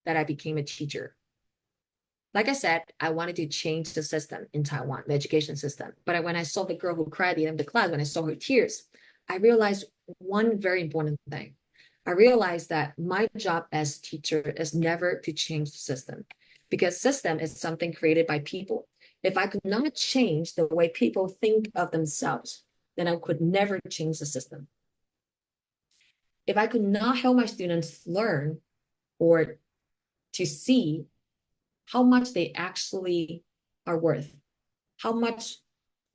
that I became a teacher. Like I said, I wanted to change the system in Taiwan, the education system. But when I saw the girl who cried at the end of the class, when I saw her tears, I realized one very important thing. I realized that my job as teacher is never to change the system, because system is something created by people. If I could not change the way people think of themselves, then I could never change the system. If I could not help my students learn or to see how much they actually are worth, how much,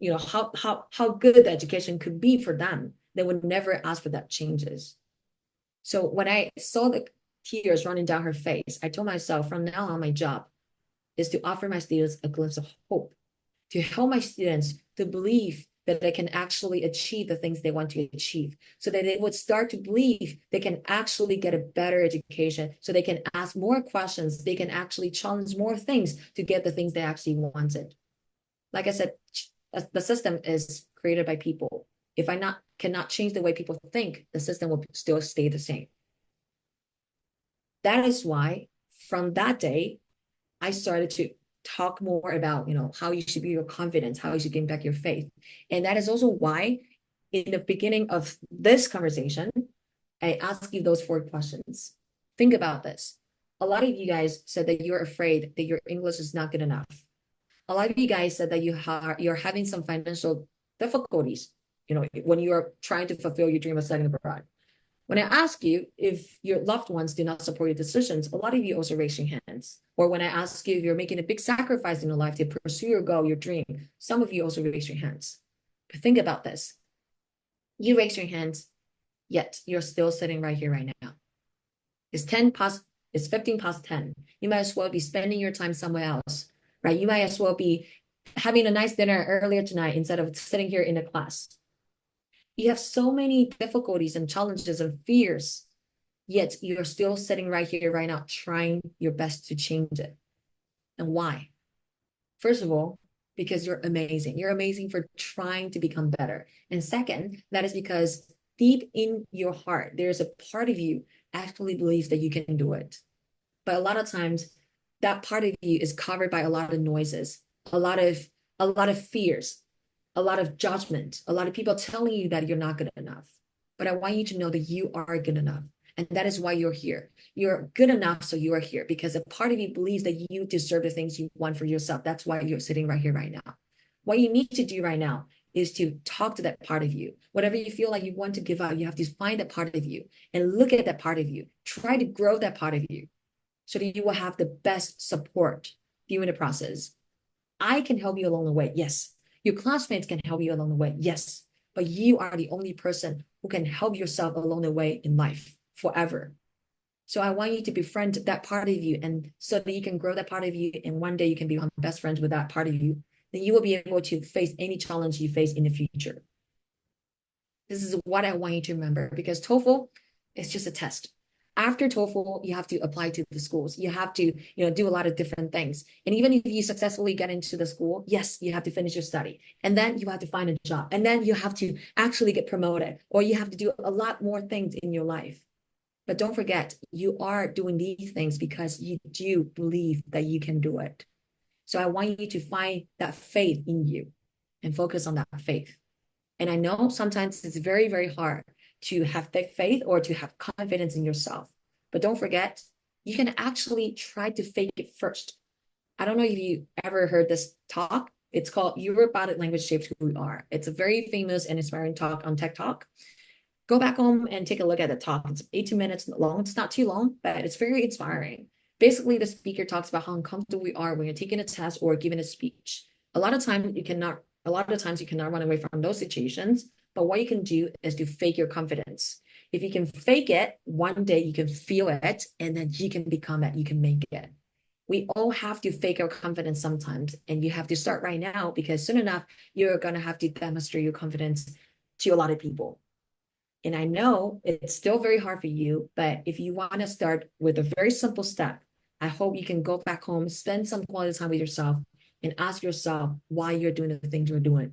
how good the education could be for them, they would never ask for that changes. So when I saw the tears running down her face, I told myself from now on, my job is to offer my students a glimpse of hope, to help my students to believe that they can actually achieve the things they want to achieve, so that they would start to believe they can actually get a better education, so they can ask more questions, they can actually challenge more things to get the things they actually wanted. Like I said, the system is created by people. If I not cannot change the way people think, the system will still stay the same. That is why from that day, I started to talk more about, how you should be your confidence, how you should gain back your faith. And that is also why in the beginning of this conversation, I ask you those 4 questions. Think about this. A lot of you guys said that you're afraid that your English is not good enough. A lot of you guys said that you're having some financial difficulties, when you're trying to fulfill your dream of studying abroad. When I ask you if your loved ones do not support your decisions, a lot of you also raise your hands. Or when I ask you if you're making a big sacrifice in your life to pursue your goal, your dream, some of you also raise your hands. But think about this. You raise your hands, yet you're still sitting right here, right now. It's 15 past 10. You might as well be spending your time somewhere else, right? You might as well be having a nice dinner earlier tonight instead of sitting here in a class. You have so many difficulties and challenges and fears, yet you're still sitting right here, right now, trying your best to change it. And why? First of all, because you're amazing. You're amazing for trying to become better. And second, that is because deep in your heart, there's a part of you actually believes that you can do it. But a lot of times, that part of you is covered by a lot of noises, a lot of fears, a lot of judgment, a lot of people telling you that you're not good enough. But I want you to know that you are good enough. And that is why you're here. You're good enough, so you are here, because a part of you believes that you deserve the things you want for yourself. That's why you're sitting right here, right now. What you need to do right now is to talk to that part of you. Whatever you feel like you want to give up, you have to find that part of you and look at that part of you. Try to grow that part of you so that you will have the best support during the process. I can help you along the way. Yes. Your classmates can help you along the way. Yes. But you are the only person who can help yourself along the way in life forever. So I want you to befriend that part of you, and so that you can grow that part of you, and one day you can become best friends with that part of you. Then you will be able to face any challenge you face in the future. This is what I want you to remember, because TOEFL is just a test. After TOEFL, you have to apply to the schools. You have to, do a lot of different things. And even if you successfully get into the school, yes, you have to finish your study. And then you have to find a job. And then you have to actually get promoted, or you have to do a lot more things in your life. But don't forget, you are doing these things because you do believe that you can do it. So I want you to find that faith in you and focus on that faith. And I know sometimes it's very, very hard to have that faith or to have confidence in yourself. But don't forget, you can actually try to fake it first. I don't know if you ever heard this talk. It's called Your Body Language Shapes Who We Are. It's a very famous and inspiring talk on TikTok. Go back home and take a look at the talk. It's 18 minutes long. It's not too long, but it's very inspiring. Basically, the speaker talks about how uncomfortable we are when you're taking a test or giving a speech. A lot of times you cannot run away from those situations, but what you can do is to fake your confidence. If you can fake it, one day you can feel it, and then you can become it, you can make it. We all have to fake our confidence sometimes, and you have to start right now, because soon enough, you're going to have to demonstrate your confidence to a lot of people. And I know it's still very hard for you, but if you want to start with a very simple step, I hope you can go back home, spend some quality time with yourself, and ask yourself why you're doing the things you're doing.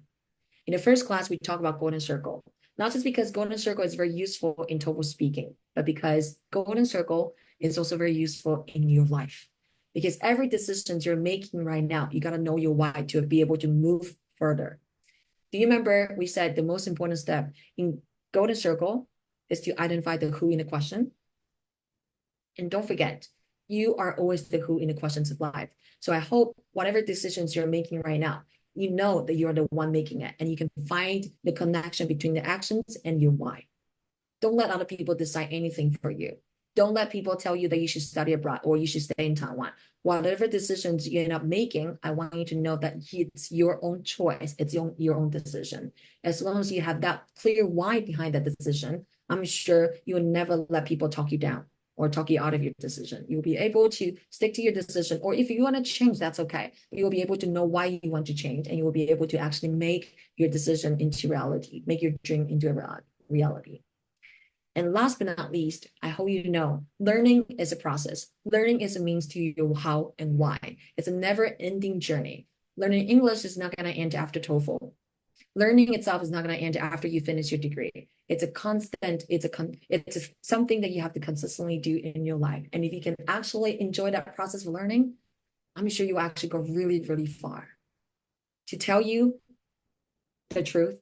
In the first class, we talk about golden circle, not just because golden circle is very useful in TOEFL speaking, but because golden circle is also very useful in your life. Because every decision you're making right now, you got to know your why to be able to move further. Do you remember we said the most important step in golden circle is to identify the who in the question? And don't forget, you are always the who in the questions of life. So I hope whatever decisions you're making right now, you know that you're the one making it and you can find the connection between the actions and your why. Don't let other people decide anything for you. Don't let people tell you that you should study abroad or you should stay in Taiwan. Whatever decisions you end up making, I want you to know that it's your own choice. It's your own decision. As long as you have that clear why behind that decision, I'm sure you'll never let people talk you down or talk you out of your decision. You'll be able to stick to your decision, or if you want to change, that's okay. But you'll be able to know why you want to change, and you will be able to actually make your decision into reality, make your dream into a reality. And last but not least, I hope you know, learning is a process. Learning is a means to your how and why. It's a never-ending journey. Learning English is not going to end after TOEFL. Learning itself is not going to end after you finish your degree. It's a constant, it's something that you have to consistently do in your life. And if you can actually enjoy that process of learning, I'm sure you actually go really, really far. To tell you the truth,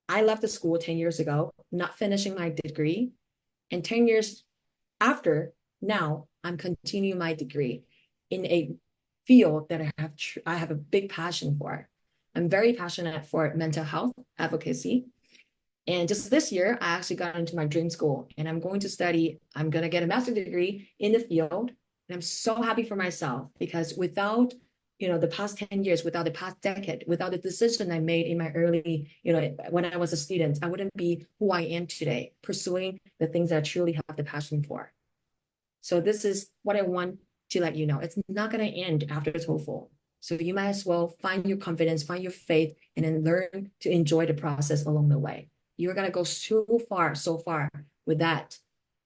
I left the school 10 years ago, not finishing my degree. And 10 years after, now I'm continuing my degree in a field that I have a big passion for. I'm very passionate for mental health advocacy. And just this year, I actually got into my dream school and I'm going to get a master's degree in the field. And I'm so happy for myself because without the past 10 years, without the past decade, without the decision I made in my early, when I was a student, I wouldn't be who I am today, pursuing the things that I truly have the passion for. So this is what I want to let you know. It's not going to end after TOEFL. So you might as well find your confidence, find your faith, and then learn to enjoy the process along the way. You're going to go so far with that,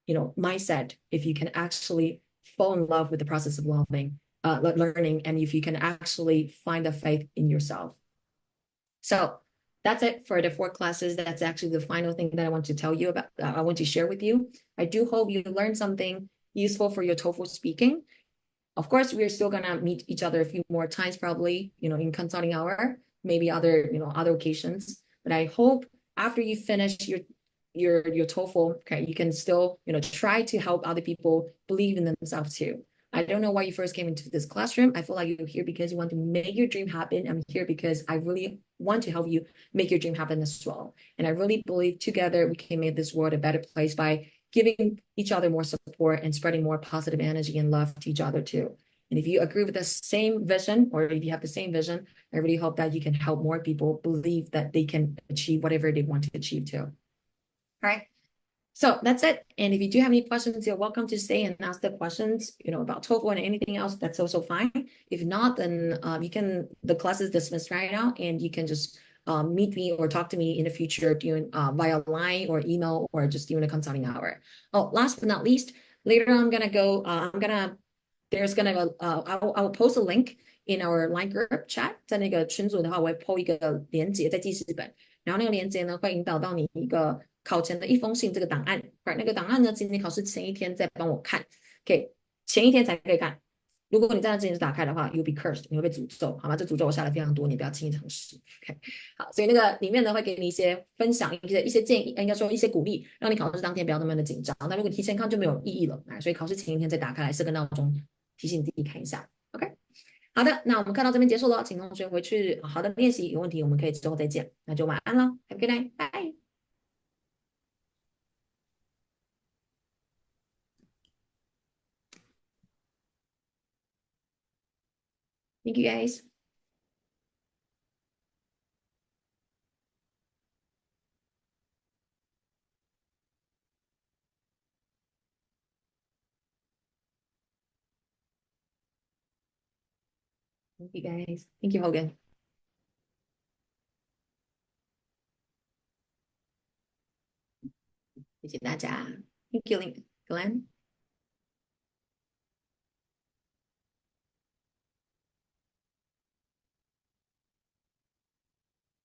mindset. If you can actually fall in love with the process of learning, and if you can actually find the faith in yourself. So that's it for the 4 classes. That's actually the final thing that I want to tell you about. I want to share with you. I do hope you learned something useful for your TOEFL speaking. Of course, we're still gonna meet each other a few more times, probably, in consulting hour, maybe other occasions. But I hope after you finish your TOEFL, okay, you can still, try to help other people believe in themselves too. I don't know why you first came into this classroom. I feel like you're here because you want to make your dream happen. I'm here because I really want to help you make your dream happen as well. And I really believe together we can make this world a better place by giving each other more support and spreading more positive energy and love to each other too. And if you agree with the same vision, or if you have the same vision, I really hope that you can help more people believe that they can achieve whatever they want to achieve too. All right. So that's it. And if you do have any questions, you're welcome to stay and ask the questions, about TOEFL and anything else. That's also fine. If not, then the class is dismissed right now, and you can just meet me or talk to me in the future doing via line or email or just doing a consulting hour. Oh, last but not least, later I'm gonna go. I will post a link in our line group chat，在那个群组的话，我会 po 一个连接在记事本，然后那个连接呢会引导到你一个考前的一封信这个档案，那个档案呢，其实你考试前一天再帮我看，可以前一天才可以看。如果你在那之前打开的话 ，you'll be cursed，你会被诅咒，好吗？这诅咒我下了非常多，你不要轻易尝试。OK， 好，所以那个里面呢会给你一些分享，一些建议，应该说一些鼓励，让你考试当天不要那么的紧张。那如果提前看就没有意义了，所以考试前一天再打开来设个闹钟，提醒你自己看一下。OK， 好的，那我们课到这边结束了，请同学回去好好的练习，有问题我们可以之后再见，那就晚安了 ，Have a good night，拜。Thank you guys. ，Thank you guys. Thank you Hogan. 谢谢大家。Thank you Glenn.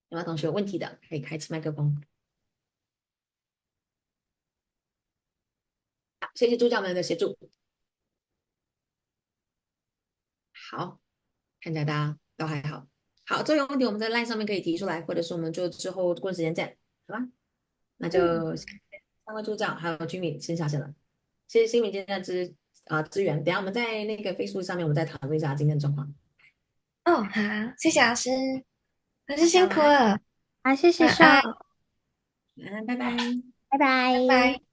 有没有同学有问题的可以开启麦克风。谢谢助教们的协助。好，看起来大家都还好。好，这个问题我们在 LINE 上面可以提出来，或者是我们就之后过段时间见，好吧？那嗯，就谢谢三位助教还有居民先下线了，谢谢新民今天的资源，等一下我们在那个 Facebook 上面我们再讨论一下今天的状况。哦，好，谢谢老师，老师辛大家晚安，苦了，好，谢谢秀，晚安，晚安，拜拜。拜拜。拜拜。